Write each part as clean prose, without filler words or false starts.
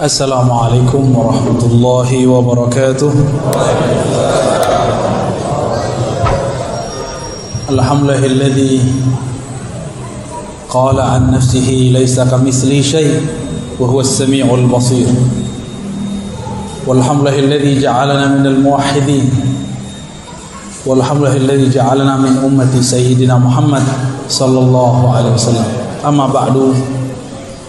Assalamualaikum warahmatullahi wabarakatuh. Alhamdulillahilladzi qala an nafsihi laysa kamitslihi syai' wa huwas samiul basir. Walhamdulillahilladzi ja'alana minal muwahhidin. Walhamdulillahilladzi ja'alana min ummati sayyidina Muhammad sallallahu alaihi wasallam. Amma ba'du.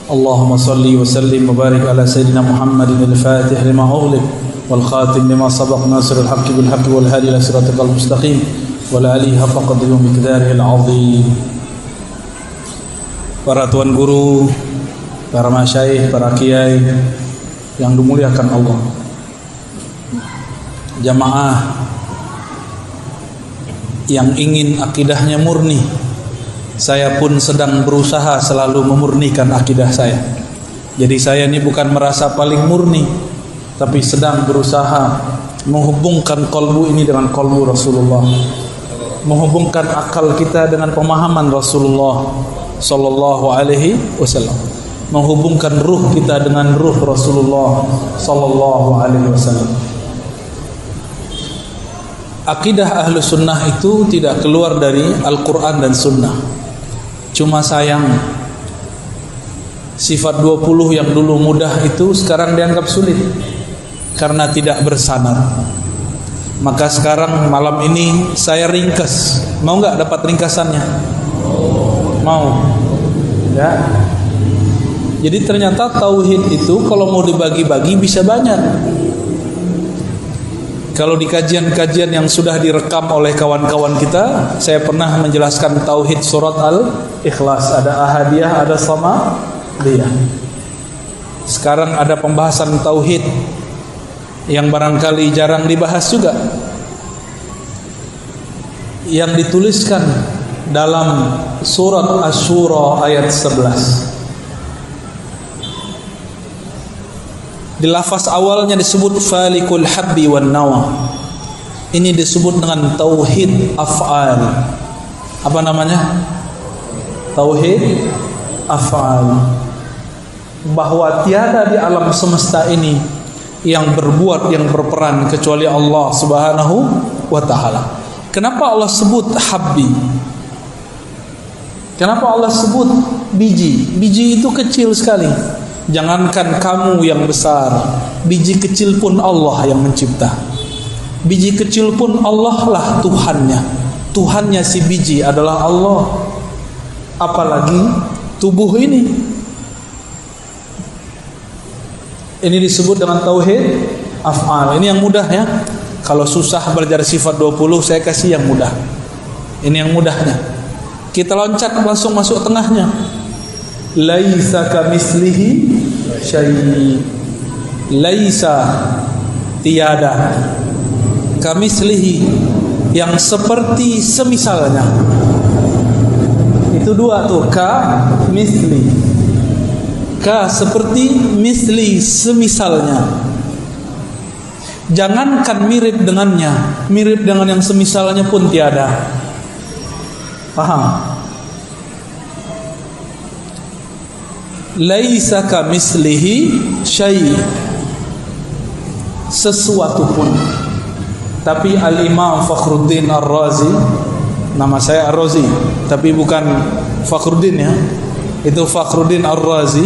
Allahumma salli wa sallim wa barik ala sayyidina Muhammadin al-Fatih lima ughliq wal khatim lima sabaq nasirul haqqi bil haqqi wal hadi ila siratal mustaqim wa la alihi haqqa qadrihi wa miqdarihi al-'azim. Para tuan guru, para masyayikh, para kiai yang dimuliakan Allah, jamaah yang ingin akidahnya murni, saya pun sedang berusaha selalu memurnikan akidah saya. Jadi saya ini bukan merasa paling murni, tapi sedang berusaha menghubungkan kalbu ini dengan kalbu Rasulullah, menghubungkan akal kita dengan pemahaman Rasulullah sallallahu alaihi wasallam, menghubungkan ruh kita dengan ruh Rasulullah sallallahu alaihi wasallam. Akidah ahlu sunnah itu tidak keluar dari Al-Quran dan sunnah. Cuma sayang, sifat 20 yang dulu mudah itu sekarang dianggap sulit karena tidak bersanad. Maka sekarang malam ini saya ringkas. Mau nggak dapat ringkasannya? Mau? Ya. Jadi ternyata tauhid itu kalau mau dibagi-bagi bisa banyak. Kalau di kajian-kajian yang sudah direkam oleh kawan-kawan kita, saya pernah menjelaskan tauhid surat Al-Ikhlas, ada ahadiyah, ada samadiyah. Sekarang ada pembahasan tauhid yang barangkali jarang dibahas juga, yang dituliskan dalam surat Asy-Syura ayat 11. Di lafaz awalnya disebut falikul habbi wan nawa. Ini disebut dengan tauhid af'al. Apa namanya? Tauhid af'al. Bahwa tiada di alam semesta ini yang berbuat, yang berperan kecuali Allah Subhanahu wa taala. Kenapa Allah sebut habbi? Kenapa Allah sebut biji? Biji itu kecil sekali. Jangankan kamu yang besar, biji kecil pun Allah yang mencipta. Biji kecil pun Allah lah Tuhannya. Tuhannya si biji adalah Allah. Apalagi tubuh ini. Ini disebut dengan tauhid af'al. Ini yang mudah ya. Kalau susah belajar sifat 20, saya kasih yang mudah. Ini yang mudahnya. Kita loncat langsung masuk tengahnya. Laisa kamitslihi syai'. Laisa tiada, kamitslihi yang seperti semisalnya. Itu dua tuh, ka misli. Ka seperti, misli semisalnya. Jangankan mirip dengannya, mirip dengan yang semisalnya pun tiada. Paham? Laisa kamitslihi syai', sesuatu pun. Tapi Al-Imam Fakhruddin Ar-Razi, nama saya Ar-Razi tapi bukan Fakhruddin ya, itu Fakhruddin Ar-Razi.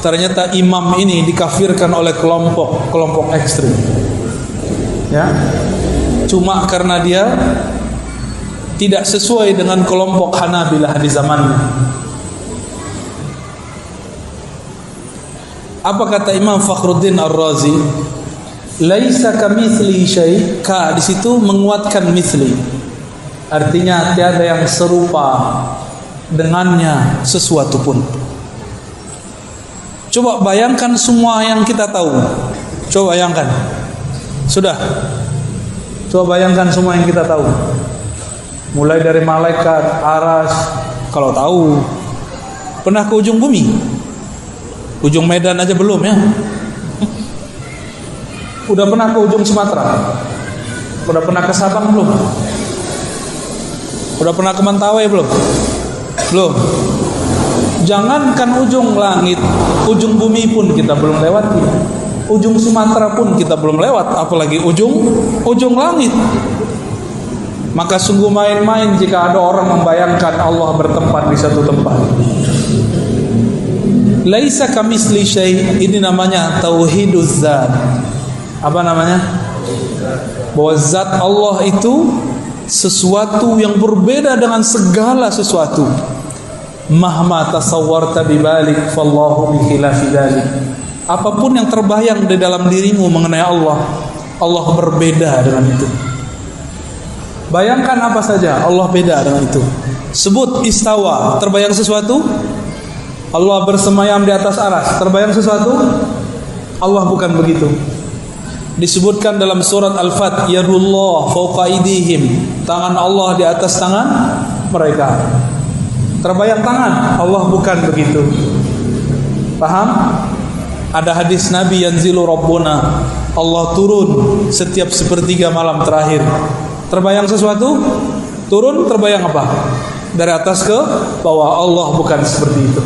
Ternyata imam ini dikafirkan oleh kelompok ekstrim ya, cuma karena dia tidak sesuai dengan kelompok Hanabilah di zamannya. Apa kata Imam Fakhruddin Ar-Razi? Laisa kamitslihi syai'. Ka di situ menguatkan mitsli. Artinya tiada yang serupa dengannya sesuatu pun. Coba bayangkan semua yang kita tahu. Coba bayangkan. Sudah. Coba bayangkan semua yang kita tahu. Mulai dari malaikat, aras, kalau tahu. Pernah ke ujung bumi? Ujung Medan aja belum ya. Udah pernah ke ujung Sumatera? Udah pernah ke Sabang belum? Udah pernah ke Mentawai belum? Belum. Jangankan ujung langit, ujung bumi pun kita belum lewati. Ujung Sumatera pun kita belum lewat, apalagi ujung langit. Maka sungguh main-main jika ada orang membayangkan Allah bertempat di satu tempat. Laisa kamitsli syai', ini namanya tauhiduz zat. Apa namanya? Bahwa zat Allah itu sesuatu yang berbeda dengan segala sesuatu. Mahma tasawwarta bibalik fallahu bikhilafi dzalik. Apapun yang terbayang di dalam dirimu mengenai Allah, Allah berbeda dengan itu. Bayangkan apa saja, Allah beda dengan itu. Sebut istawa, terbayang sesuatu? Allah bersemayam di atas arsy, terbayang sesuatu? Allah bukan begitu. Disebutkan dalam surat Al-Fat, yadullah fawqa aydihim, tangan Allah di atas tangan mereka. Terbayang tangan? Allah bukan begitu. Paham? Ada hadis Nabi, yanzilu rabbuna, Allah turun setiap sepertiga malam terakhir. Terbayang sesuatu? Turun, terbayang apa? Dari atas ke bawah. Allah bukan seperti itu.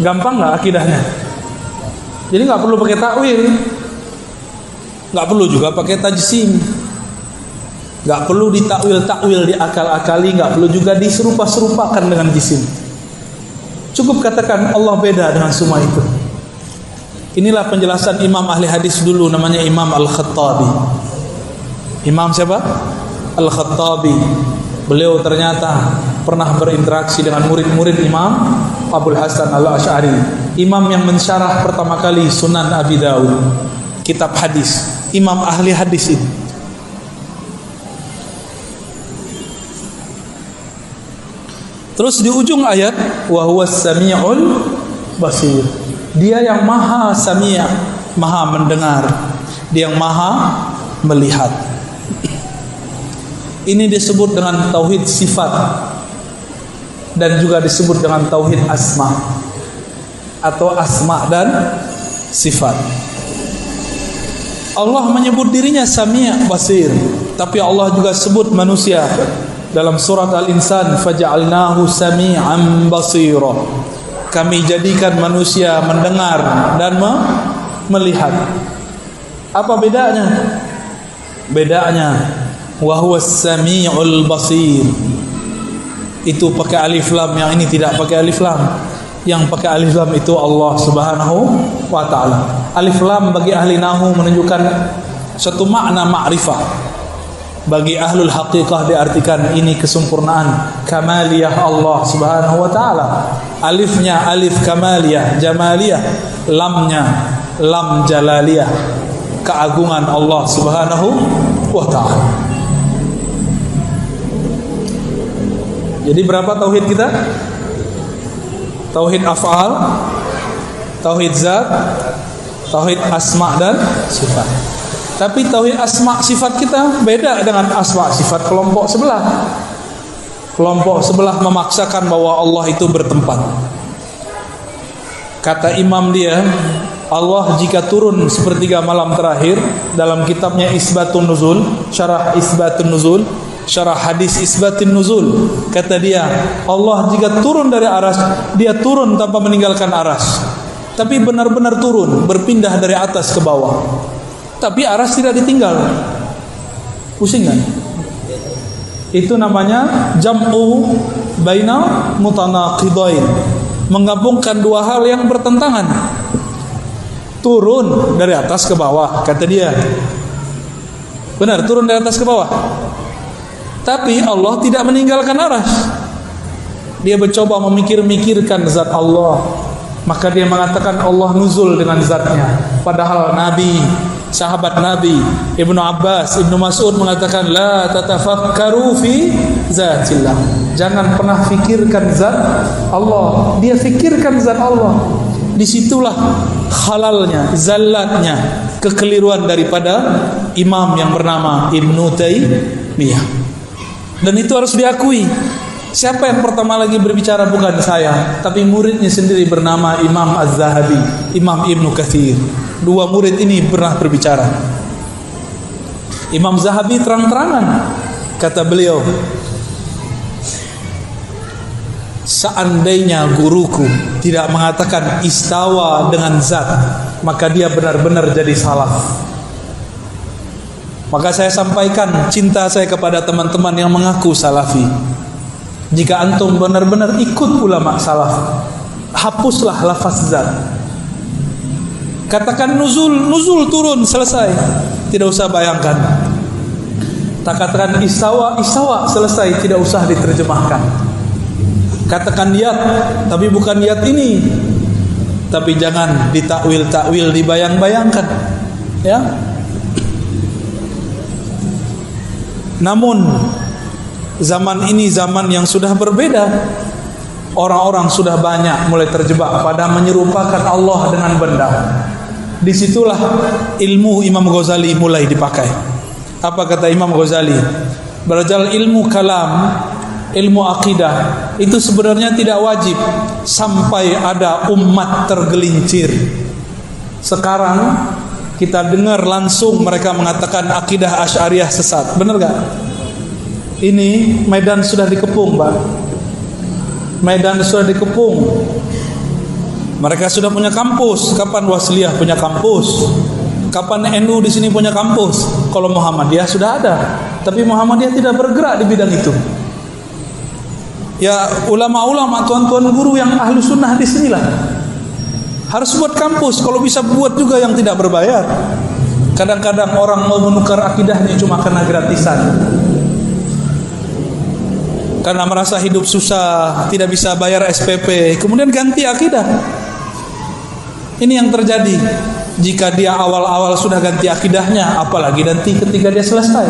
Gampang gak akidahnya? Jadi gak perlu pakai takwil, gak perlu juga pakai tajsim, gak perlu ditakwil-takwil, diakal-akali, gak perlu juga diserupa-serupakan dengan jisim. Cukup katakan Allah beda dengan semua itu. Inilah penjelasan imam ahli hadis dulu, namanya Imam Al-Khattabi. Imam siapa? Al-Khattabi. Beliau ternyata pernah berinteraksi dengan murid-murid Imam Abul Hasan Al-Asy'ari, imam yang mensyarah pertama kali Sunan Abi Dawud, kitab hadis, imam ahli hadis ini. Terus di ujung ayat, wa huwas sami'ul basir. Dia yang maha sami', maha mendengar, dia yang maha melihat. Ini disebut dengan tauhid sifat dan juga disebut dengan tauhid asma atau asma dan sifat. Allah menyebut dirinya sami' basir, tapi Allah juga sebut manusia dalam surat Al-Insan, faja'alnahu sami'an basira. Kami jadikan manusia mendengar dan melihat. Apa bedanya? Bedanya wa huwas sami'ul basir. Itu pakai alif lam, yang ini tidak pakai alif lam. Yang pakai alif lam itu Allah Subhanahu wa taala. Alif lam bagi ahli nahwu menunjukkan satu makna ma'rifah. Bagi ahlul haqiqah diartikan ini kesempurnaan kamaliyah Allah Subhanahu wa taala. Alifnya alif kamaliyah, jamaliyah, lamnya lam jalaliyah, keagungan Allah Subhanahu wa taala. Jadi berapa tauhid kita? Tauhid af'al, tauhid zat, tauhid asma dan sifat. Tapi tauhid asma sifat kita beda dengan asma sifat kelompok sebelah. Kelompok sebelah memaksakan bahwa Allah itu bertempat. Kata imam dia, Allah jika turun sepertiga malam terakhir, dalam kitabnya Isbatun Nuzul, syarah Isbatun Nuzul, syarah hadis Isbatin Nuzul, kata dia, Allah jika turun dari aras, dia turun tanpa meninggalkan aras, tapi benar-benar turun, berpindah dari atas ke bawah, tapi aras tidak ditinggal. Pusing kan? Itu namanya jam'u baina mutanaqidain, menggabungkan dua hal yang bertentangan. Turun dari atas ke bawah, kata dia. Benar, turun dari atas ke bawah. Tapi Allah tidak meninggalkan aras. Dia mencoba memikir-mikirkan zat Allah, maka dia mengatakan Allah nuzul dengan zatnya. Padahal Nabi, sahabat Nabi, Ibnu Abbas, Ibnu Mas'ud mengatakan la tatafakkaru fi zatillah. Jangan pernah fikirkan zat Allah. Dia fikirkan zat Allah. Disitulah halalnya, zallatnya, kekeliruan daripada imam yang bernama Ibnu Taimiyah. Dan itu harus diakui. Siapa yang pertama lagi berbicara bukan saya, tapi muridnya sendiri bernama Imam Az-Zahabi, Imam Ibnu Katsir. Dua murid ini pernah berbicara. Imam Zahabi terang-terangan, kata beliau, seandainya guruku tidak mengatakan istawa dengan zat, maka dia benar-benar jadi salaf. Maka saya sampaikan cinta saya kepada teman-teman yang mengaku salafi. Jika antum benar-benar ikut ulama salaf, hapuslah lafaz zat. Katakan nuzul turun, selesai. Tidak usah bayangkan. Katakan istawa, selesai, tidak usah diterjemahkan. Katakan yat, tapi bukan yat ini. Tapi jangan ditakwil, dibayang-bayangkan. Ya. Namun zaman ini zaman yang sudah berbeda. Orang-orang sudah banyak mulai terjebak pada menyerupakan Allah dengan benda. Disitulah ilmu Imam Ghazali mulai dipakai. Apa kata Imam Ghazali? Berjal ilmu kalam, ilmu akidah itu sebenarnya tidak wajib sampai ada umat tergelincir. Sekarang kita dengar langsung mereka mengatakan akidah Asy'ariyah sesat. Benar gak? Ini medan sudah dikepung, Pak. Medan sudah dikepung. Mereka sudah punya kampus. Kapan Wasliyah punya kampus? Kapan NU di sini punya kampus? Kalau Muhammadiyah sudah ada, tapi Muhammadiyah tidak bergerak di bidang itu. Ya ulama-ulama, tuan-tuan guru yang ahlu sunnah di sinilah harus buat kampus. Kalau bisa buat juga yang tidak berbayar. Kadang-kadang orang mau menukar akidahnya cuma karena gratisan, karena merasa hidup susah, tidak bisa bayar SPP, kemudian ganti akidah. Ini yang terjadi. Jika dia awal-awal sudah ganti akidahnya, apalagi nanti ketika dia selesai.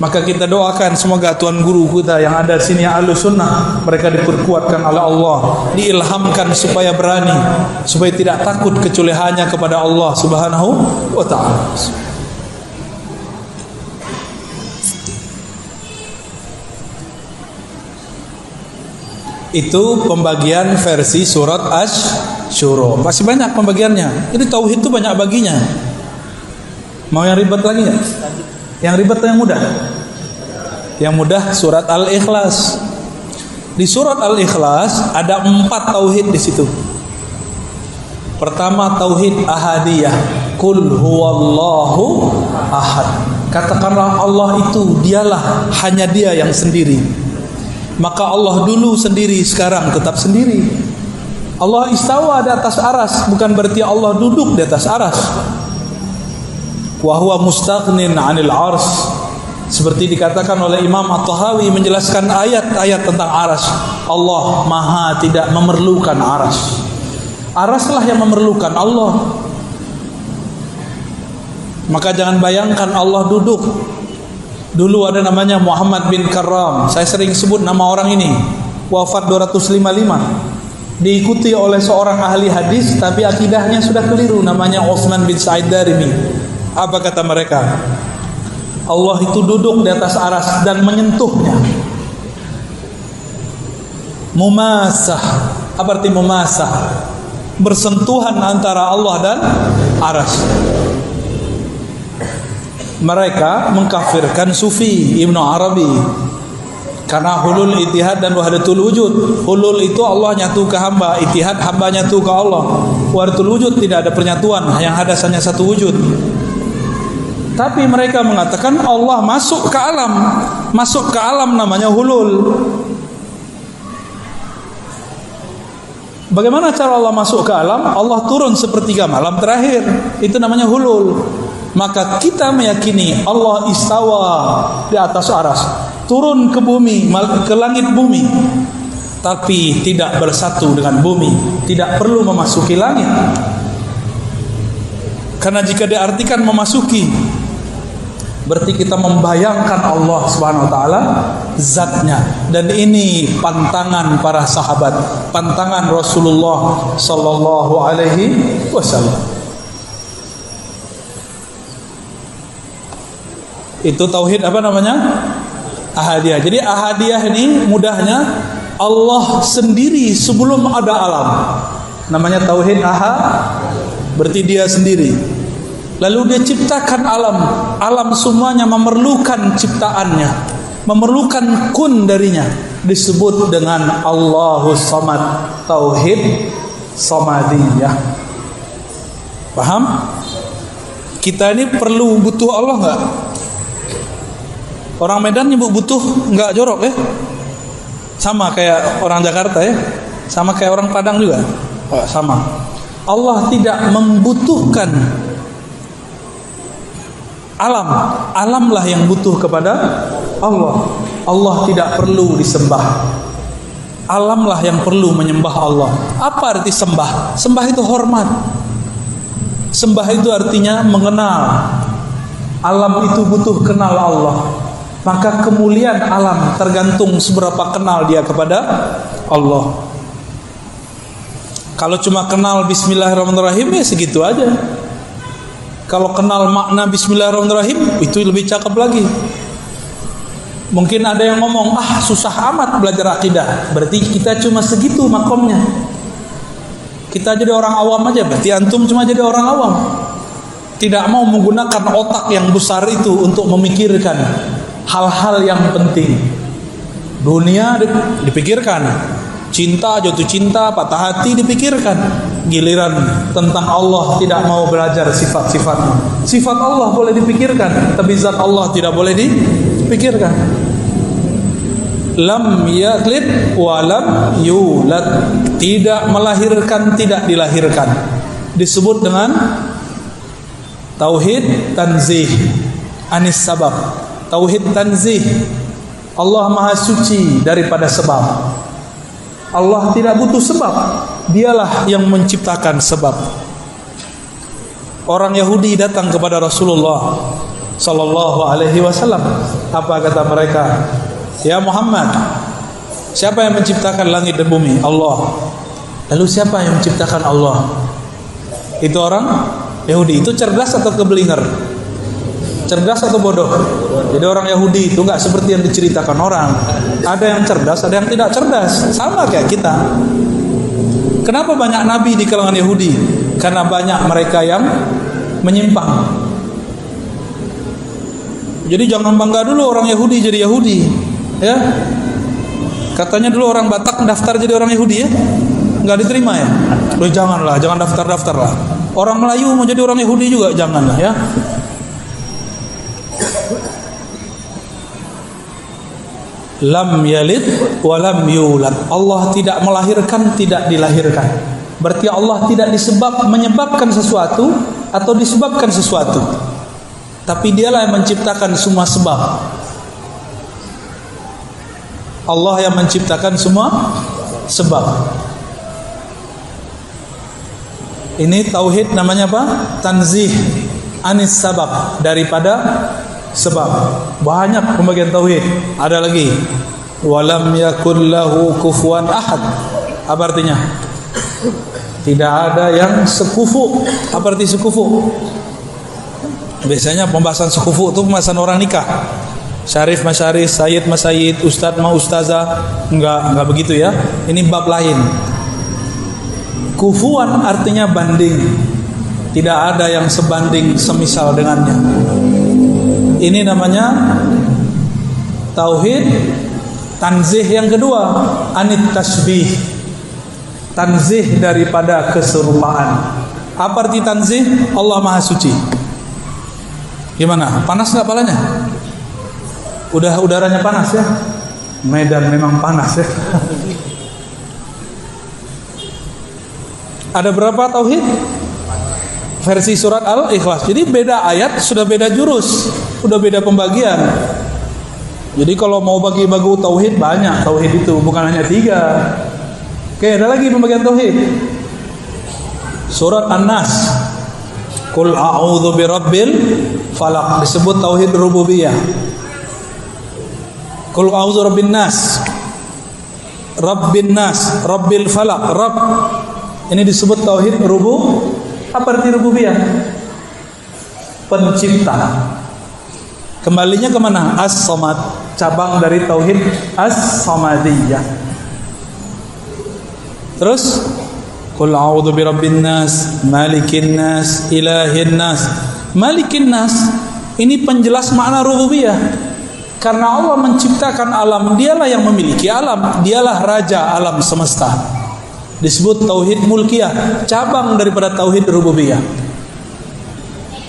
Maka kita doakan semoga tuan guru kita yang ada di sini ahlu sunnah, mereka diperkuatkan oleh Allah, diilhamkan supaya berani, supaya tidak takut kecuali hanya kepada Allah Subhanahu wa ta'ala. Itu pembagian versi surat Asy-Syura. Masih banyak pembagiannya. Ini tauhid itu banyak baginya. Mau yang ribet lagi nggak? Yang ribet atau yang mudah? Yang mudah surat Al-Ikhlas. Di surat Al-Ikhlas ada 4 tauhid di situ. Pertama tauhid ahadiyah. Qul huwallahu ahad. Katakanlah Allah itu dialah, hanya Dia yang sendiri. Maka Allah dulu sendiri, sekarang tetap sendiri. Allah istawa di atas aras, bukan berarti Allah duduk di atas aras. Wa huwa mustaghnin 'anil 'arsy. Seperti dikatakan oleh Imam At-Tahawi menjelaskan ayat-ayat tentang aras. Allah Maha tidak memerlukan aras. Araslah yang memerlukan Allah. Maka jangan bayangkan Allah duduk. Dulu ada namanya Muhammad bin Karram. Saya sering sebut nama orang ini. Wafat 255. Diikuti oleh seorang ahli hadis, tapi akidahnya sudah keliru. Namanya Utsman bin Sa'id Darimi. Apa kata mereka? Allah itu duduk di atas aras dan menyentuhnya. Mumasah. Apa arti mumasah? Bersentuhan antara Allah dan aras. Mereka mengkafirkan Sufi Ibnu Arabi karena hulul ittihad dan wahdatul wujud. Hulul itu Allah nyatu ke hamba, ittihad hamba nyatu ke Allah. Wahdatul wujud tidak ada penyatuan, yang ada hanya satu wujud. Tapi mereka mengatakan Allah masuk ke alam. Masuk ke alam namanya hulul. Bagaimana cara Allah masuk ke alam? Allah turun sepertiga malam terakhir. Itu namanya hulul. Maka kita meyakini Allah istawa di atas aras, turun ke bumi, ke langit bumi, tapi tidak bersatu dengan bumi, tidak perlu memasuki langit. Karena jika diartikan memasuki, berarti kita membayangkan Allah Subhanahu wa taala zatnya. Dan ini pantangan para sahabat, pantangan Rasulullah sallallahu alaihi wasallam. Itu tauhid apa namanya? Ahadiyah. Jadi ahadiyah ini mudahnya Allah sendiri sebelum ada alam. Namanya tauhid ahad. Berarti Dia sendiri. Lalu Dia ciptakan alam. Alam semuanya memerlukan ciptaannya, memerlukan kun darinya. disebut dengan Allahus Samad, tauhid samadiyah. Paham? Kita ini perlu butuh Allah nggak? Orang Medan nyebut butuh nggak jorok ya? Sama kayak orang Jakarta ya? Sama kayak orang Padang juga? Oh, sama. Allah tidak membutuhkan alam. Alamlah yang butuh kepada Allah. Allah tidak perlu disembah. Alamlah yang perlu menyembah Allah. Apa arti sembah? Sembah itu hormat. Sembah itu artinya mengenal. Alam itu butuh kenal Allah. Maka kemuliaan alam tergantung seberapa kenal dia kepada Allah. Kalau cuma kenal Bismillahirrahmanirrahim ya segitu aja. Kalau kenal makna Bismillahirrahmanirrahim itu lebih cakep lagi. Mungkin ada yang ngomong, susah amat belajar akidah. Berarti kita cuma segitu makomnya. Kita jadi orang awam aja. Berarti antum cuma jadi orang awam. Tidak mau menggunakan otak yang besar itu untuk memikirkan hal-hal yang penting. Dunia dipikirkan, cinta, jatuh cinta, patah hati dipikirkan. Giliran tentang Allah tidak mau belajar sifat-sifatnya. Sifat Allah boleh dipikirkan, tapi zat Allah tidak boleh dipikirkan. Lam yalid wa lam yulad, tidak melahirkan, tidak dilahirkan. Disebut dengan tauhid tanzih anis sabab. Tauhid tanzih, Allah maha suci daripada sebab. Allah tidak butuh sebab, dialah yang menciptakan sebab. Orang Yahudi datang kepada Rasulullah sallallahu alaihi wasallam. Apa kata mereka? Ya Muhammad, siapa yang menciptakan langit dan bumi? Allah. Lalu siapa yang menciptakan Allah? Itu orang Yahudi. Itu cerdas atau kebelinger? Cerdas atau bodoh? Jadi orang Yahudi itu nggak seperti yang diceritakan orang. Ada yang cerdas, ada yang tidak cerdas. Sama kayak kita. Kenapa banyak nabi di kalangan Yahudi? Karena banyak mereka yang menyimpang. Jadi jangan bangga dulu orang Yahudi jadi Yahudi. Ya, katanya dulu orang Batak daftar jadi orang Yahudi ya, nggak diterima ya. Loh janganlah, jangan daftar lah. Orang Melayu mau jadi orang Yahudi juga janganlah ya. Lam yalid wa lam yulad. Allah tidak melahirkan, tidak dilahirkan. Berarti Allah tidak menyebabkan sesuatu atau disebabkan sesuatu. Tapi dialah yang menciptakan semua sebab. Allah yang menciptakan semua sebab. Ini tauhid namanya apa? Tanzih anis sabab, daripada sebab. Banyak pembagian tauhid. Ada lagi, walam yakul lahu kufuwan ahad. Apa artinya? Tidak ada yang sekufu. Apa arti sekufu? Biasanya pembahasan sekufu itu pembahasan orang nikah. Syarif mas syarif, sayyid mas sayyid, ustadz ma ustazah. Enggak begitu ya. Ini bab lain. Kufuan artinya banding. Tidak ada yang sebanding semisal dengannya. Ini namanya tauhid tanzih yang kedua, anit tasbih. Tanzih daripada keserupaan. Apa arti tanzih? Allah maha suci. Gimana? Panas enggak palanya? Udah udaranya panas ya. Medan memang panas ya. Ada berapa tauhid? Versi surat Al-Ikhlas. Jadi beda ayat, sudah beda jurus, sudah beda pembagian. Jadi kalau mau bagi-bagi tauhid banyak, tauhid itu bukan hanya 3. Oke, ada lagi pembagian tauhid. Surat An-Nas. Qul a'udzu birabbil falaq, disebut tauhid rububiyah. Qul a'udzu birabbin nas, rabbin nas, rabbil falaq, rabb. Ini disebut tauhid rububiyah. Apa arti rububiyah? Pencipta. Kembalinya kemana? As-Samad, cabang dari tauhid As-Samadiyah. Terus Qul a'udzu birabbin nas, malikin nas, ilahin nas. Malikin nas ini penjelas makna rububiyah. Karena Allah menciptakan alam, dialah yang memiliki alam, dialah raja alam semesta. Disebut tauhid mulkiyah, cabang daripada tauhid rububiyah.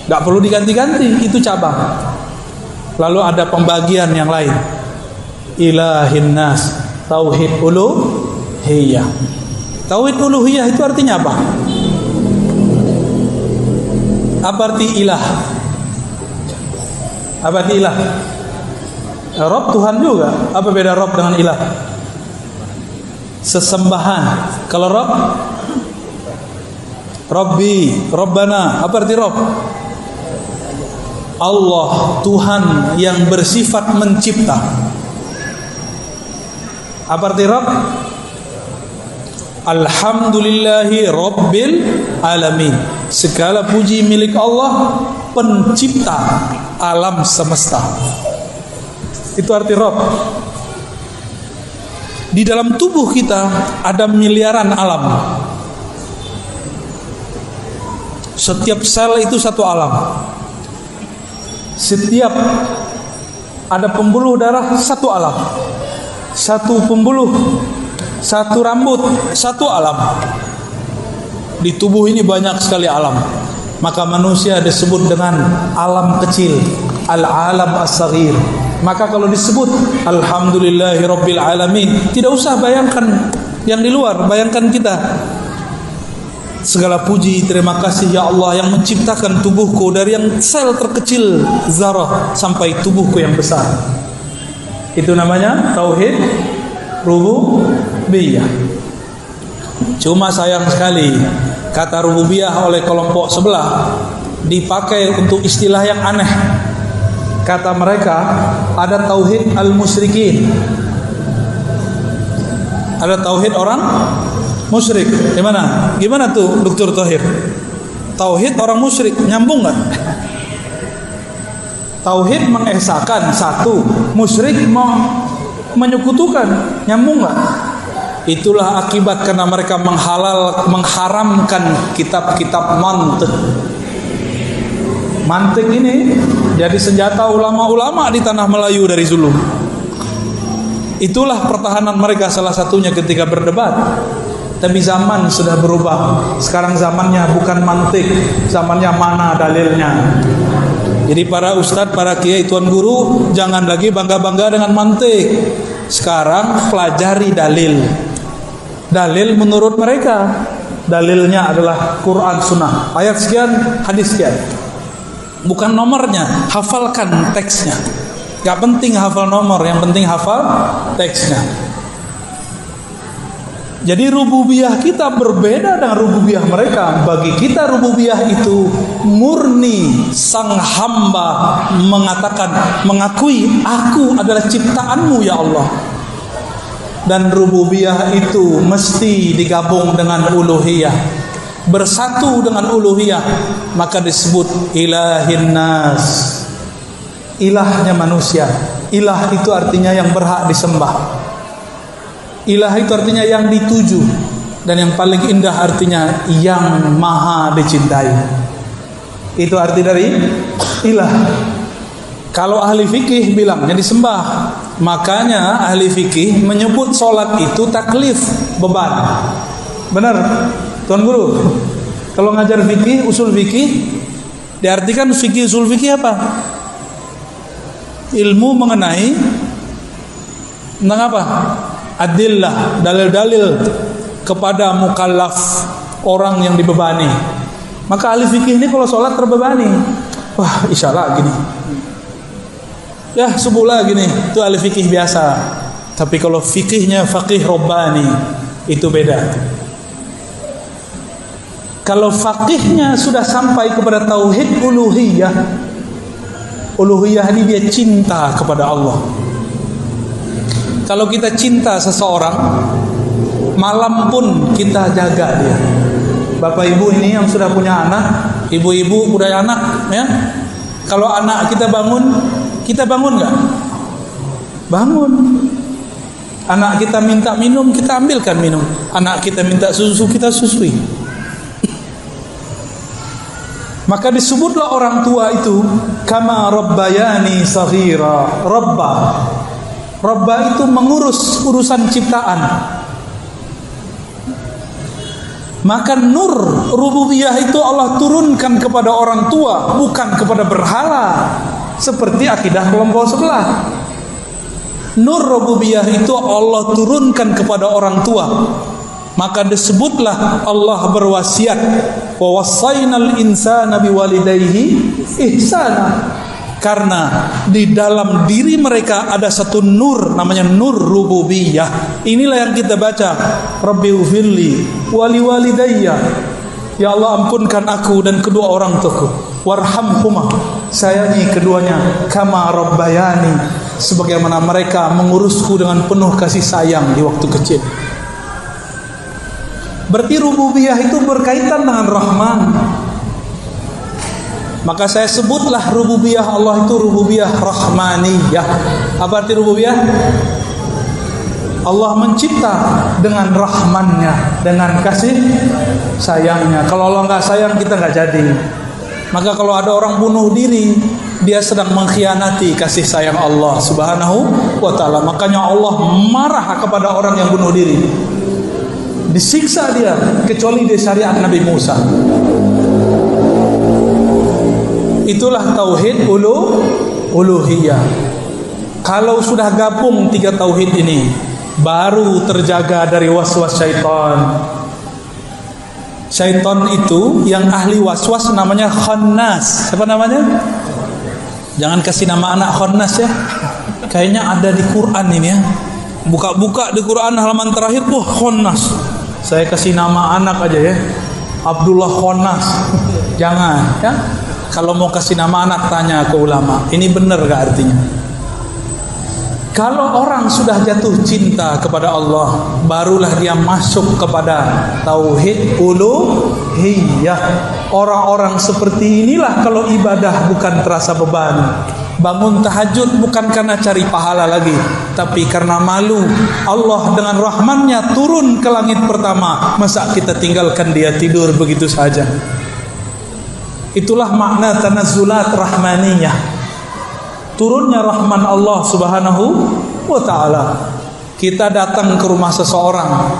Gak perlu diganti-ganti, itu cabang. Lalu ada pembagian yang lain. Ilahin nas, tauhid uluhiyah. Tauhid uluhiyah itu artinya apa? Apa arti ilah? Apa arti ilah? Rob Tuhan juga. Apa beda Rob dengan ilah? Sesembahan. Kalau Rob, Robbi, Robbana. Apa arti Rob? Allah, Tuhan yang bersifat mencipta. Apa arti Rob? Alhamdulillahi Rabbil Alamin. Segala puji milik Allah, pencipta alam semesta. Itu arti Rob. Di dalam tubuh kita ada miliaran alam. Setiap sel itu satu alam. Setiap ada pembuluh darah satu alam. Satu pembuluh, satu rambut, satu alam. Di tubuh ini banyak sekali alam. Maka manusia disebut dengan alam kecil, al-alam as-saghir. Maka kalau disebut alhamdulillahi rabbil alamin, tidak usah bayangkan yang di luar, bayangkan kita. Segala puji, terima kasih ya Allah yang menciptakan tubuhku dari yang sel terkecil zarah sampai tubuhku yang besar. Itu namanya tauhid rububiyah. Cuma sayang sekali kata rububiyah oleh kelompok sebelah dipakai untuk istilah yang aneh. Kata mereka ada tauhid al-musyrikin. Ada tauhid orang musyrik. Gimana? Gimana tuh Dr. Tahir? Tauhid orang musyrik nyambung nggak? Tauhid mengesahkan satu, musyrik menyekutukan, nyambung nggak? Itulah akibat karena mereka mengharamkan kitab-kitab mantik. Mantik ini jadi senjata ulama-ulama di tanah Melayu dari Zulu. Itulah pertahanan mereka salah satunya ketika berdebat. Tapi zaman sudah berubah. Sekarang zamannya bukan mantik, zamannya mana dalilnya. Jadi para ustadz, para kiai, tuan guru jangan lagi bangga-bangga dengan mantik. Sekarang pelajari dalil. Dalil menurut mereka. Dalilnya adalah Quran Sunnah. Ayat sekian, hadis sekian. Bukan nomornya, hafalkan teksnya. Gak penting hafal nomor, yang penting hafal teksnya. Jadi rububiyah kita berbeda dengan rububiyah mereka. Bagi kita rububiyah itu murni sang hamba mengakui aku adalah ciptaanmu ya Allah. Dan rububiyah itu mesti digabung dengan uluhiyah. Bersatu dengan uluhiyah, maka disebut ilahin nas. Ilahnya manusia. Ilah itu artinya yang berhak disembah. Ilah itu artinya yang dituju. Dan yang paling indah artinya yang maha dicintai. Itu arti dari ilah. Kalau ahli fikih bilang yang disembah. Makanya ahli fikih menyebut sholat itu taklif, beban. Benar Tuan Guru? Kalau ngajar fikih, usul fikih, diartikan fikih usul fikih apa? Ilmu mengenai tentang apa? Adillah, dalil-dalil kepada mukallaf, orang yang dibebani. Maka ahli fikih ini kalau sholat terbebani. Wah, isyarat gini. Ya, subuhlah gini. Itu ahli fikih biasa. Tapi kalau fikihnya faqih robbani, itu beda. Kalau faqihnya sudah sampai kepada tauhid uluhiyah, uluhiyah ini dia cinta kepada Allah. Kalau kita cinta seseorang, malam pun kita jaga dia. Bapak ibu ini yang sudah punya anak, ibu-ibu punya anak, ya. Kalau anak kita bangun nggak? Bangun. Anak kita minta minum, kita ambilkan minum. Anak kita minta susu, kita susui. Maka disebutlah orang tua itu kama rabbayani saghira. Rabba itu mengurus urusan ciptaan. Maka nur rububiyah itu Allah turunkan kepada orang tua, bukan kepada berhala, seperti akidah kelompok sebelah. Nur rububiyah itu Allah turunkan kepada orang tua. Maka disebutlah Allah berwasiat, wa wassaynal insana biwalidayhi ihsana. Karena di dalam diri mereka ada satu nur, namanya nur rububiyah. Inilah yang kita baca, Rabbi ufirli wali walidayya. Ya Allah, ampunkan aku dan kedua orang tuaku. Warhamhuma, sayangi keduanya. Kama rabbayani, sebagaimana mereka mengurusku dengan penuh kasih sayang di waktu kecil. Berarti rububiyah itu berkaitan dengan Rahman. Maka saya sebutlah rububiyah Allah itu rububiyah rahmaniyah. Apa arti rububiyah? Allah mencipta dengan rahmannya, dengan kasih sayangnya. Kalau Allah nggak sayang, kita nggak jadi. Maka kalau ada orang bunuh diri, dia sedang mengkhianati kasih sayang Allah Subhanahu wa ta'ala. Makanya Allah marah kepada orang yang bunuh diri, disiksa dia, kecuali di syariat Nabi Musa. Itulah tauhid uluhiyah. Kalau sudah gabung tiga tauhid ini, baru terjaga dari waswas syaitan. Syaitan itu yang ahli waswas namanya khannas. Siapa namanya? Jangan kasih nama anak khannas ya. Kayaknya ada di Quran ini ya. Buka-buka di Quran halaman terakhir, wah khannas. Saya kasih nama anak aja ya, Abdullah Khannas. Jangan ya. Kalau mau kasih nama anak, tanya ke ulama, ini benar gak artinya? Kalau orang sudah jatuh cinta kepada Allah, barulah dia masuk kepada tauhid uluhiyah. Orang-orang seperti inilah kalau ibadah bukan terasa beban. Bangun tahajud bukan karena cari pahala lagi, tapi karena malu. Allah dengan rahmannya turun ke langit pertama, masa kita tinggalkan dia tidur begitu saja? Itulah makna tanazzulat rahmaniyah, turunnya rahman Allah Subhanahu wa ta'ala. Kita datang ke rumah seseorang,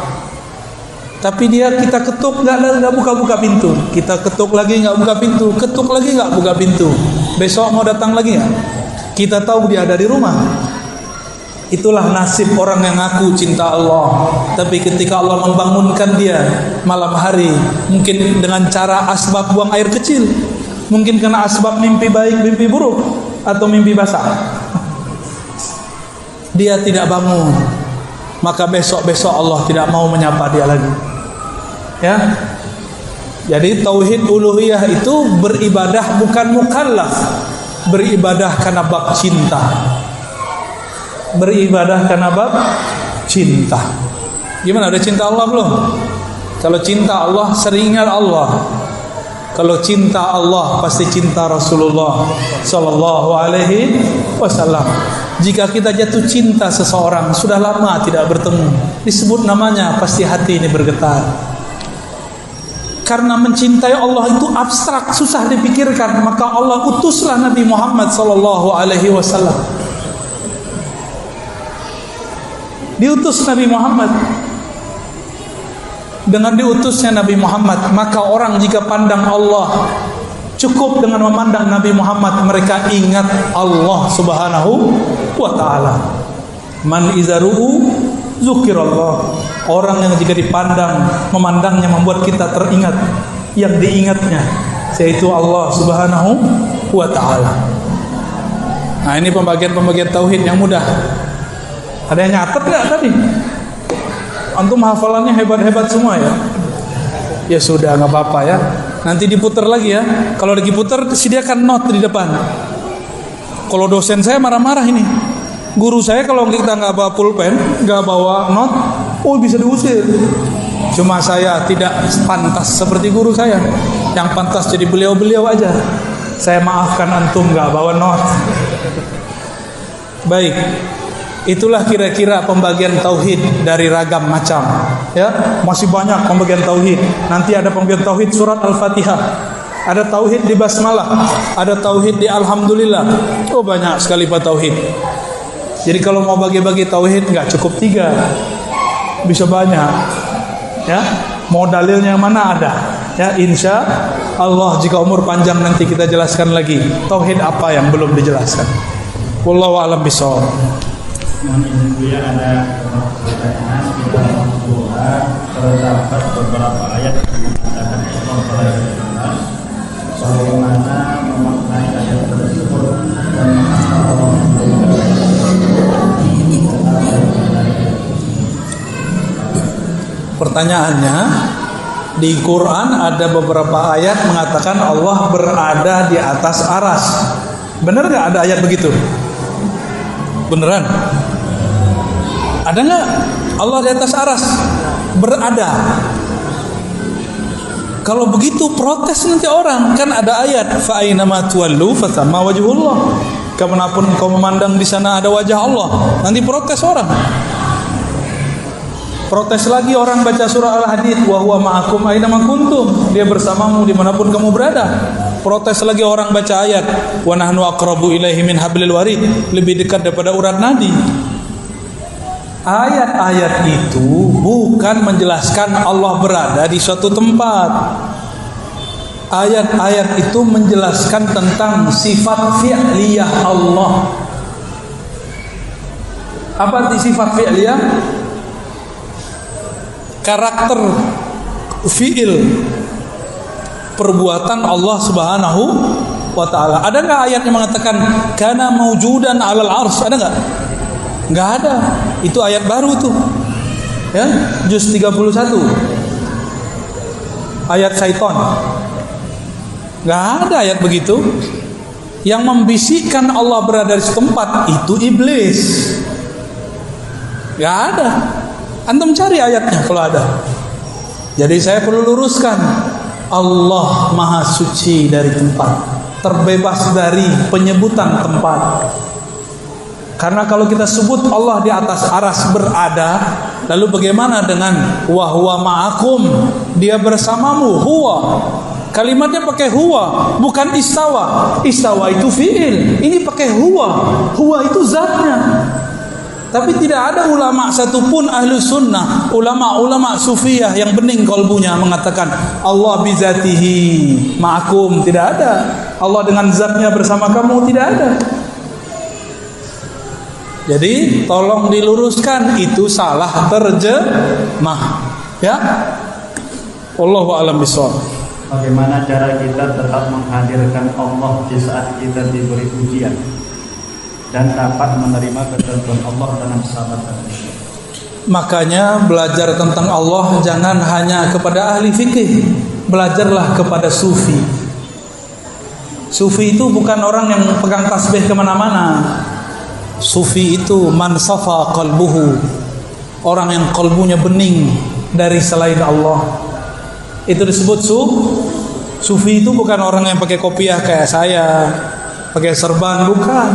tapi kita ketuk nggak buka-buka pintu. Kita ketuk lagi nggak buka pintu, ketuk lagi nggak buka pintu. Besok mau datang lagi nggak? Kita tahu dia ada di rumah. Itulah nasib orang yang ngaku cinta Allah, tapi ketika Allah membangunkan dia malam hari, mungkin dengan cara asbab buang air kecil, mungkin kena asbab mimpi baik, mimpi buruk, atau mimpi basah, dia tidak bangun, maka besok-besok Allah tidak mau menyapa dia lagi. Ya. Jadi tauhid uluhiyah itu beribadah bukan mukallaf, beribadah karena bab cinta. Beribadah karena bab cinta. Gimana, ada cinta Allah belum? Kalau cinta Allah, sering ingat Allah. Kalau cinta Allah, pasti cinta Rasulullah Sallallahu Alaihi Wasallam. Jika kita jatuh cinta seseorang, sudah lama tidak bertemu, disebut namanya, pasti hati ini bergetar. Karena mencintai Allah itu abstrak, susah dipikirkan. Maka Allah utuslah Nabi Muhammad Sallallahu Alaihi Wasallam. Diutus Nabi Muhammad. Dengan diutusnya Nabi Muhammad, maka orang jika pandang Allah, cukup dengan memandang Nabi Muhammad, mereka ingat Allah Subhanahu wa ta'ala. Man izaru'u zukirallah. Orang yang jika dipandang, memandangnya membuat kita teringat yang diingatnya, yaitu Allah Subhanahu wa ta'ala. Nah, ini pembagian-pembagian tauhid yang mudah. Ada yang nyatet gak tadi? Antum hafalannya hebat-hebat semua ya? Ya sudah, gak apa-apa ya. Nanti diputar lagi ya. Kalau diputar, sediakan note di depan. Kalau dosen saya marah-marah ini. Guru saya kalau kita gak bawa pulpen, gak bawa note, oh bisa diusir. Cuma saya tidak pantas seperti guru saya. Yang pantas jadi beliau-beliau aja. Saya maafkan antum gak bawa note. Baik. Itulah kira-kira pembagian tauhid dari ragam macam. Ya, masih banyak pembagian tauhid. Nanti ada pembagian tauhid surat Al-Fatihah. ada tauhid di basmalah, ada tauhid di alhamdulillah. Oh, banyak sekali Pak tauhid. Jadi kalau mau bagi-bagi tauhid nggak cukup 3, bisa banyak. Ya, mau dalilnya mana ada. Ya, insya Allah jika umur panjang nanti kita jelaskan lagi tauhid apa yang belum dijelaskan. Wallahu a'lam bishawab. Ya, ada pertanyaan di dalam Al-Quran terdapat beberapa ayat yang mengatakan Allah bagaimana memaknai ayat tersebut dan mengapa Allah Pertanyaannya, di Quran ada beberapa ayat mengatakan Allah berada di atas aras. Benar nggak ada ayat begitu? Beneran? Ada nggak Allah di atas aras? Berada. Kalau begitu protes nanti orang, kan ada ayat fa aina ma tuwallu fathamma wajhullah. Kemanapun kau memandang di sana ada wajah Allah. Nanti protes orang. Protes lagi orang baca surah Al-Hadid, wa huwa ma'akum aina ma kuntum. Dia bersamamu dimanapun kamu berada. Protes lagi orang baca ayat, wa nahnu aqrabu ilaihi min hablil warid. Lebih dekat daripada urat nadi. Ayat-ayat itu bukan menjelaskan Allah berada di suatu tempat. Ayat-ayat itu menjelaskan tentang sifat fi'liyah Allah. Apa arti sifat fi'liyah? Karakter fi'il perbuatan Allah Subhanahu wa ta'ala. Ada nggak ayat yang mengatakan kana maujudan 'alal 'arsy? Ada nggak? Nggak ada. Itu ayat baru tuh. Ya, juz 31. Ayat syaitan. Nggak ada ayat begitu. Yang membisikkan Allah berada di setempat itu iblis. Nggak ada. Antum cari ayatnya kalau ada. Jadi saya perlu luruskan, Allah Maha Suci dari tempat, terbebas dari penyebutan tempat. Karena kalau kita sebut Allah di atas aras berada, lalu bagaimana dengan wa huwa ma'akum, dia bersamamu, huwa. Kalimatnya pakai huwa, bukan istawa. Istawa itu fi'il, ini pakai huwa. Huwa itu zatnya. Tapi tidak ada ulama satupun ahlu sunnah, ulama-ulama sufiyah yang bening kolbunya mengatakan Allah bizatihi ma'akum. Tidak ada. Allah dengan zatnya bersama kamu, tidak ada. Jadi tolong diluruskan, itu salah terjemah. Ya. Wallahu a'lam bishawab. Bagaimana cara kita tetap menghadirkan Allah di saat kita diberi ujian dan dapat menerima ketentuan Allah dalam sahabat. Makanya belajar tentang Allah jangan hanya kepada ahli fikih, belajarlah kepada sufi. Sufi itu bukan orang yang pegang tasbih kemana-mana. Sufi itu man safa qalbuhu, orang yang kalbunya bening dari selain Allah. Itu disebut sufi. Itu bukan orang yang pakai kopiah kayak saya, pakai serban, bukan.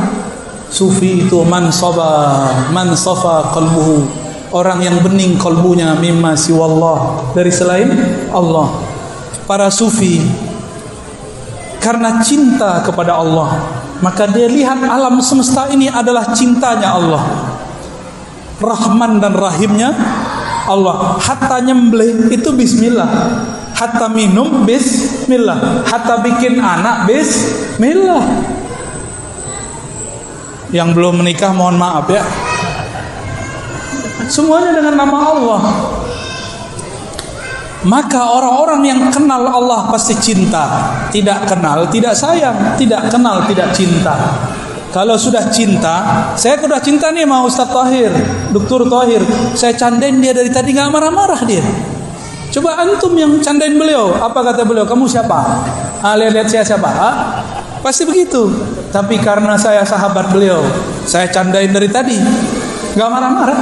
Sufi itu man safa qalbuhu, orang yang bening kalbunya mimma siwallah, dari selain Allah. Para sufi karena cinta kepada Allah, maka dia lihat alam semesta ini adalah cintanya Allah, Rahman dan Rahimnya Allah. Hatta nyembelih itu bismillah, hatta minum bismillah, hatta bikin anak bismillah. Yang belum menikah mohon maaf ya, semuanya dengan nama Allah. Maka orang-orang yang kenal Allah pasti cinta, tidak kenal tidak sayang, tidak kenal tidak cinta. Kalau sudah cinta, saya sudah cinta nih sama Ustaz Tahir, Dr. Tahir, saya candain dia dari tadi nggak marah-marah dia. Coba antum yang candain beliau, apa kata beliau? Kamu siapa? Lihat saya siapa? Pasti begitu. Tapi karena saya sahabat beliau, saya candain dari tadi, nggak marah-marah.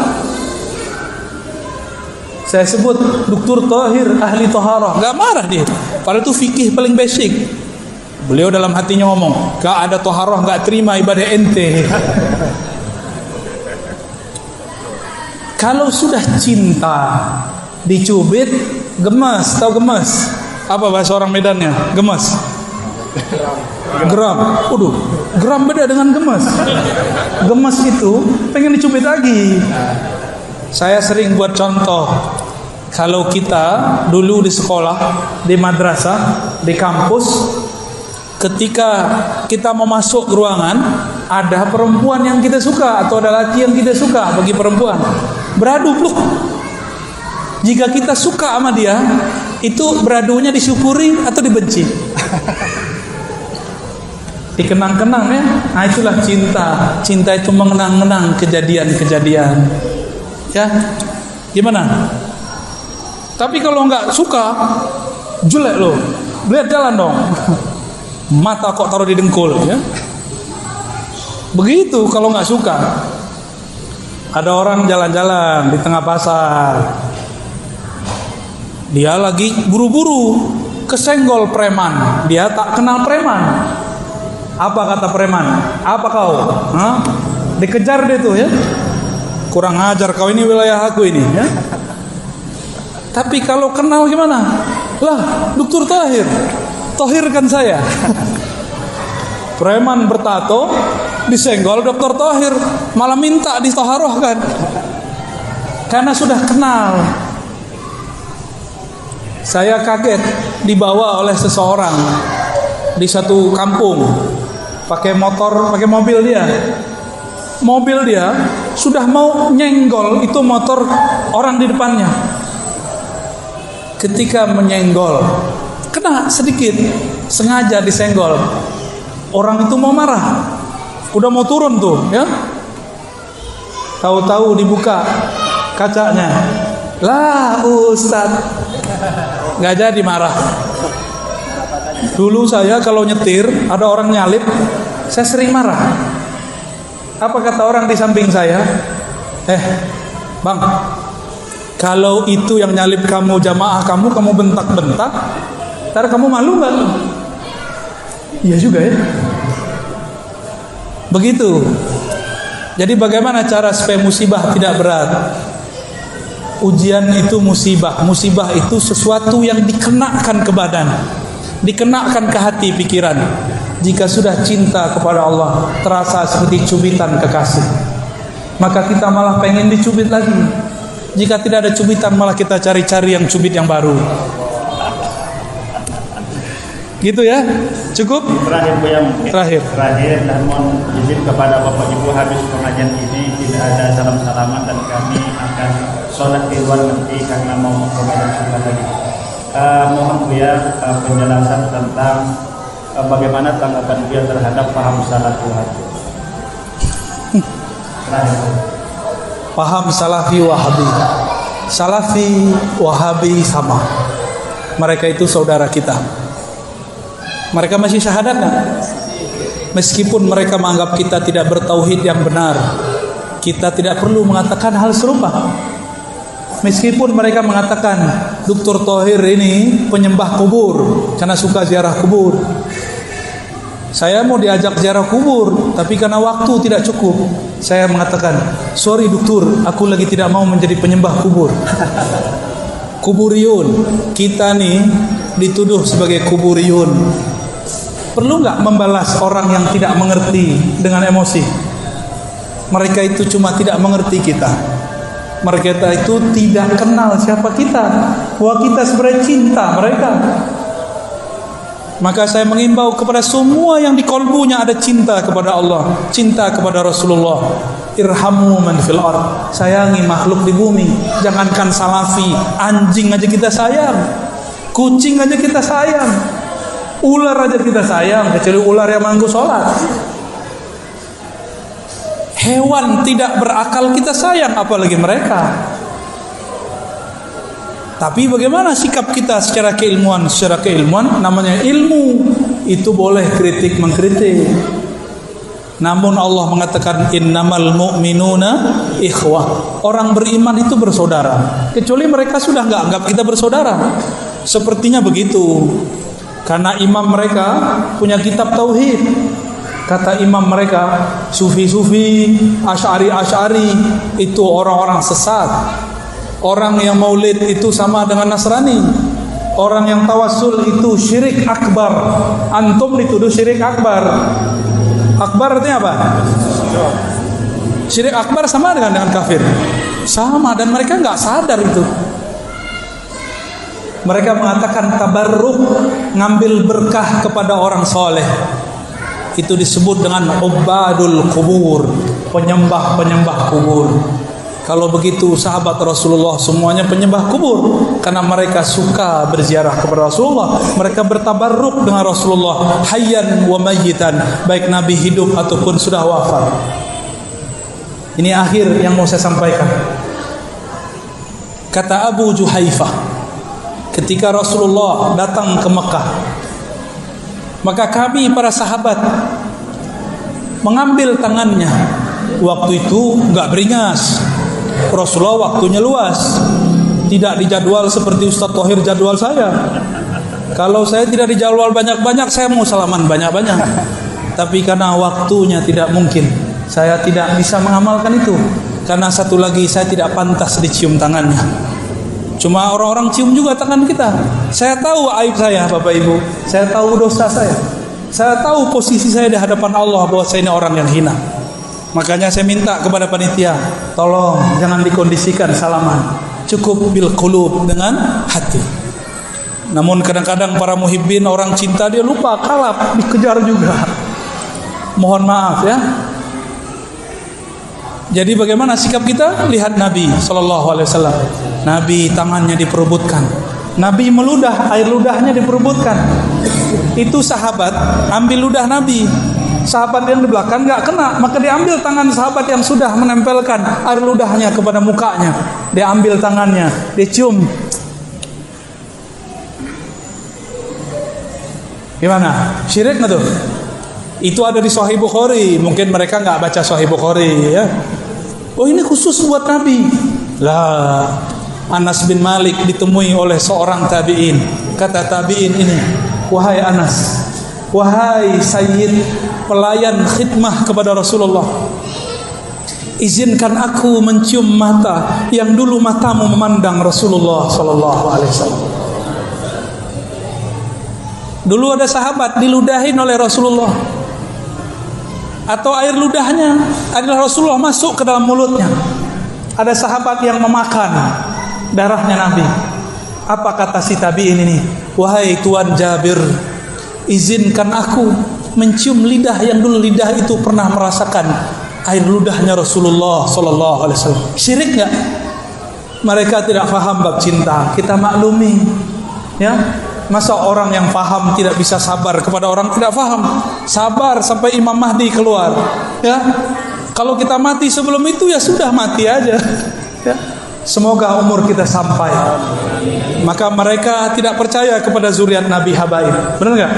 Saya sebut Dr. Tahir ahli taharah, nggak marah dia. Padahal itu fikih paling basic. Beliau dalam hatinya ngomong, gak ada taharah, gak terima ibadah ente. Kalau sudah cinta, dicubit, gemes. Tahu gemes? Apa bahasa orang Medannya? Gemes. Gram. Waduh, gram beda dengan gemas. Gemas itu pengen dicubit lagi. Saya sering buat contoh. Kalau kita dulu di sekolah, di madrasah, di kampus, ketika kita mau masuk ruangan, ada perempuan yang kita suka atau ada laki yang kita suka. Bagi perempuan, beradu peluk. Jika kita suka sama dia, itu beradunya disyukuri atau dibenci? Dikenang-kenang ya. Nah, itulah cinta. Cinta itu mengenang-kenang kejadian-kejadian. Ya, gimana? Tapi kalau nggak suka, jelek loh. Lihat jalan dong. Mata kok taruh di dengkul, ya. Begitu kalau nggak suka. Ada orang jalan-jalan di tengah pasar. Dia lagi buru-buru, kesenggol preman. Dia tak kenal preman. Apa kata preman? Apa kau? Hah? Dikejar dia tuh, ya. Kurang ajar kau, ini wilayah aku ini, ya. Tapi kalau kenal gimana? Lah, Dr. Tahir, tohirkan saya. Preman bertato disenggol Dr. Tahir, malah minta ditoharohkan. Karena sudah kenal. Saya kaget dibawa oleh seseorang di satu kampung, pakai motor, pakai mobil dia. Mobil dia sudah mau nyenggol itu motor orang di depannya. Ketika menyenggol, kena sedikit, sengaja disenggol. Orang itu mau marah, udah mau turun tuh, ya. Tahu-tahu dibuka kacanya. Lah, Ustaz, nggak jadi marah. Dulu saya kalau nyetir, ada orang nyalip, saya sering marah. Apa kata orang di samping saya? Bang, kalau itu yang nyalip kamu jamaah kamu bentak-bentak, ntar kamu malu nggak? Iya juga ya. Begitu. Jadi bagaimana cara supaya musibah tidak berat? Ujian itu musibah. Musibah itu sesuatu yang dikenakan ke badan, dikenakan ke hati pikiran. Jika sudah cinta kepada Allah, terasa seperti cubitan kekasih, maka kita malah pengen dicubit lagi. Jika tidak ada cubitan, malah kita cari-cari yang cubit yang baru. Gitu ya, cukup. Terakhir Bu yang terakhir dan mohon izin kepada Bapak Ibu, habis pengajian ini tidak ada salam-salaman dan kami akan sholat di luar nanti karena mau mengajar sholat lagi. Mohon Bu ya penjelasan tentang bagaimana tanggapan Bu terhadap paham salafi wahabi. Paham salafi wahabi. Salafi wahabi sama. Mereka itu saudara kita. Mereka masih syahadat kan? Meskipun mereka menganggap kita tidak bertauhid yang benar, kita tidak perlu mengatakan hal serupa. Meskipun mereka mengatakan Dr. Tahir ini penyembah kubur karena suka ziarah kubur. Saya mau diajak ziarah kubur, tapi karena waktu tidak cukup, saya mengatakan, sorry dokter, aku lagi tidak mau menjadi penyembah kubur. Kuburiyun, kita nih dituduh sebagai kuburiyun. Perlu nggak membalas orang yang tidak mengerti dengan emosi? Mereka itu cuma tidak mengerti kita. Mereka itu tidak kenal siapa kita, bahwa kita sebenarnya cinta mereka. Maka saya mengimbau kepada semua yang di kolbunya ada cinta kepada Allah, cinta kepada Rasulullah. Irhamu man fil ard. Sayangi makhluk di bumi. Jangankan salafi, anjing aja kita sayang, kucing aja kita sayang, ular aja kita sayang, kecuali ular yang manggu sholat. Hewan tidak berakal kita sayang, apalagi mereka. Tapi bagaimana sikap kita secara keilmuan? Secara keilmuan, namanya ilmu, itu boleh kritik mengkritik. Namun Allah mengatakan innamal mu'minuna ikhwah. Orang beriman itu bersaudara, kecuali mereka sudah nggak anggap kita bersaudara. Sepertinya begitu. Karena imam mereka punya kitab tauhid. Kata imam mereka, sufi-sufi, asy'ari itu orang-orang sesat. Orang yang maulid itu sama dengan Nasrani. orang yang tawassul itu syirik akbar. Antum dituduh syirik akbar. Akbar artinya apa? Syirik akbar sama dengan kafir. Sama, dan mereka nggak sadar itu. Mereka mengatakan tabarruk, ngambil berkah kepada orang soleh. Itu disebut dengan ubadul kubur, penyembah-penyembah kubur. Kalau begitu sahabat Rasulullah semuanya penyembah kubur, karena mereka suka berziarah kepada Rasulullah. Mereka bertabarruk dengan Rasulullah hayyan wa mayyitan, baik Nabi hidup ataupun sudah wafat. Ini akhir yang mau saya sampaikan. Kata Abu Juhaifah, ketika Rasulullah datang ke Mekah, maka kami para sahabat mengambil tangannya. Waktu itu enggak beringas. Rasulullah waktunya luas, tidak dijadwal seperti Ustadz Thohir jadwal saya. Kalau saya tidak dijadwal banyak-banyak, saya mau salaman banyak-banyak. Tapi karena waktunya tidak mungkin, saya tidak bisa mengamalkan itu. Karena satu lagi, saya tidak pantas dicium tangannya. Cuma orang-orang cium juga tangan kita. Saya tahu aib saya, Bapak Ibu. Saya tahu dosa saya. Saya tahu posisi saya di hadapan Allah, bahwa saya ini orang yang hina. Makanya saya minta kepada panitia, tolong jangan dikondisikan salaman, cukup bil qulub, dengan hati. Namun kadang-kadang para muhibbin, orang cinta, dia lupa, kalap, dikejar juga. Mohon maaf ya. Jadi bagaimana sikap kita? Lihat Nabi SAW. Nabi tangannya diperebutkan. Nabi meludah, air ludahnya diperebutkan. Itu sahabat ambil ludah Nabi. Sahabat yang di belakang nggak kena, maka diambil tangan sahabat yang sudah menempelkan air ludahnya kepada mukanya. Dia ambil tangannya, dia cium. Gimana? Syirik nggak tuh? Itu ada di Sahih Bukhari. Mungkin mereka nggak baca Sahih Bukhari ya. Oh, ini khusus buat Nabi. Lah, Anas bin Malik ditemui oleh seorang tabi'in. Kata tabi'in ini, wahai Anas, wahai Sayyid, pelayan khidmah kepada Rasulullah, izinkan aku mencium mata yang dulu matamu memandang Rasulullah sallallahu alaihi wasallam. Dulu ada sahabat diludahin oleh Rasulullah, atau air ludahnya adalah Rasulullah masuk ke dalam mulutnya. Ada sahabat yang memakan darahnya Nabi. Apa kata si tabi'in ini? Wahai Tuan Jabir, izinkan aku mencium lidah yang dulu lidah itu pernah merasakan air ludahnya Rasulullah sallallahu alaihi wasallam. Syirik enggak? Mereka tidak faham bab cinta. Kita maklumi. Ya. Masa orang yang faham tidak bisa sabar kepada orang tidak faham? Sabar sampai Imam Mahdi keluar. Ya. Kalau kita mati sebelum itu, ya sudah, mati aja. Ya. Semoga umur kita sampai. Maka mereka tidak percaya kepada zuriat Nabi Habaib. Benar enggak?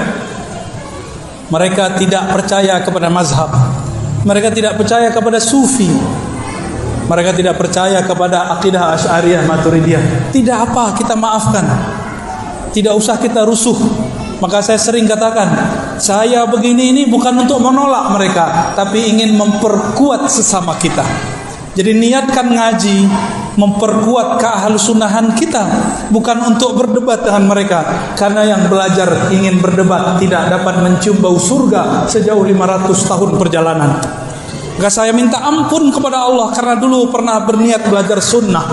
Mereka tidak percaya kepada mazhab. Mereka tidak percaya kepada sufi. Mereka tidak percaya kepada akidah Asy'ariyah Maturidiyah. Tidak apa, kita maafkan. Tidak usah kita rusuh. Maka saya sering katakan, saya begini ini bukan untuk menolak mereka, tapi ingin memperkuat sesama kita. Jadi niatkan ngaji, memperkuat keahlusunahan kita, bukan untuk berdebat dengan mereka. Karena yang belajar ingin berdebat tidak dapat mencium bau surga sejauh 500 tahun perjalanan. Maka saya minta ampun kepada Allah, karena dulu pernah berniat belajar sunnah,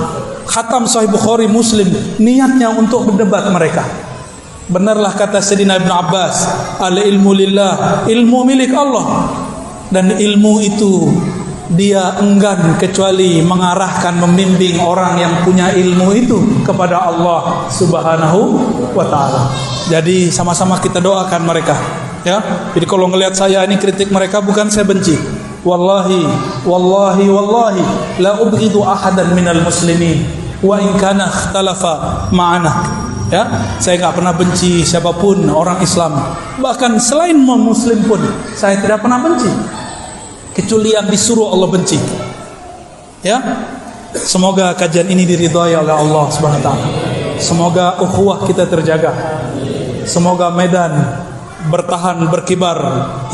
khatam Sahih Bukhari Muslim, niatnya untuk berdebat mereka. Benarlah kata Sayyidina Ibn Abbas, al-ilmu lillah, ilmu milik Allah. Dan ilmu itu dia enggan kecuali mengarahkan, membimbing orang yang punya ilmu itu kepada Allah Subhanahu wa ta'ala. Jadi sama-sama kita doakan mereka ya. Jadi kalau ngelihat saya ini kritik mereka, bukan saya benci. Wallahi la ubghidu ahadan minal muslimin wa in kana ikhtalafa ma'ana. Ya, saya enggak pernah benci siapapun orang Islam. Bahkan selain muslim pun saya tidak pernah benci, kecuali yang disuruh Allah benci. Ya. Semoga kajian ini diridhai oleh Allah Subhanahu wa taala. Semoga ukhuwah kita terjaga. Semoga Medan bertahan, berkibar,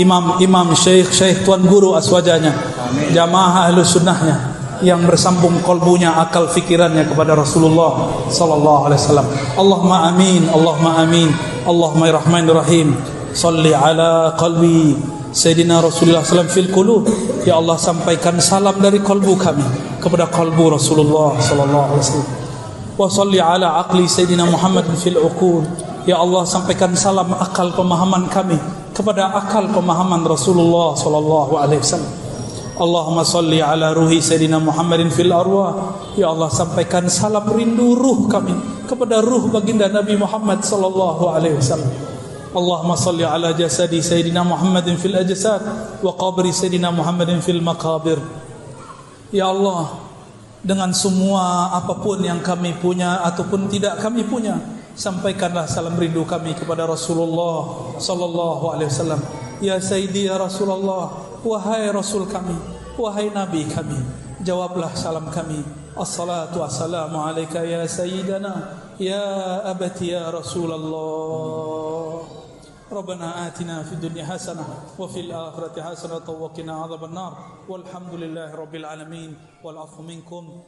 imam-imam, syekh-syekh, tuan guru aswajanya, jamaah ahlus sunnahnya, yang bersambung kalbunya, akal fikirannya kepada Rasulullah sallallahu alaihi wasallam. Allahumma amin, Allahumma amin, Allahumma ya rahmanir rahim. Salli ala qalbi Sayyidina Rasulullah sallallahu fil qulub. Ya Allah, sampaikan salam dari kalbu kami kepada kalbu Rasulullah sallallahu alaihi wasallam. Wa salli ala aqli Sayyidina Muhammad fil uqul. Ya Allah, sampaikan salam akal pemahaman kami kepada akal pemahaman Rasulullah sallallahu alaihi wasallam. Allahumma salli ala ruhi Sayyidina Muhammadin fil arwah. Ya Allah, sampaikan salam rindu ruh kami kepada ruh baginda Nabi Muhammad sallallahu alaihi wasallam. Allahumma salli ala jasadi Sayyidina Muhammadin fil ajsad wa qabri Sayyidina Muhammadin fil maqabir. Ya Allah, dengan semua apapun yang kami punya ataupun tidak kami punya, sampaikanlah salam rindu kami kepada Rasulullah sallallahu alaihi wasallam. Ya Sayyidi ya Rasulullah, wahai Rasul kami, wahai Nabi kami, jawablah salam kami. Assalatu wassalamu alaika ya Sayyidana ya abati ya Rasulullah. Rabbana atina fid dunya hasanah wa fil akhirati hasanah wa qina adzabannar. Walhamdulillahi rabbil alamin wal afu minkum.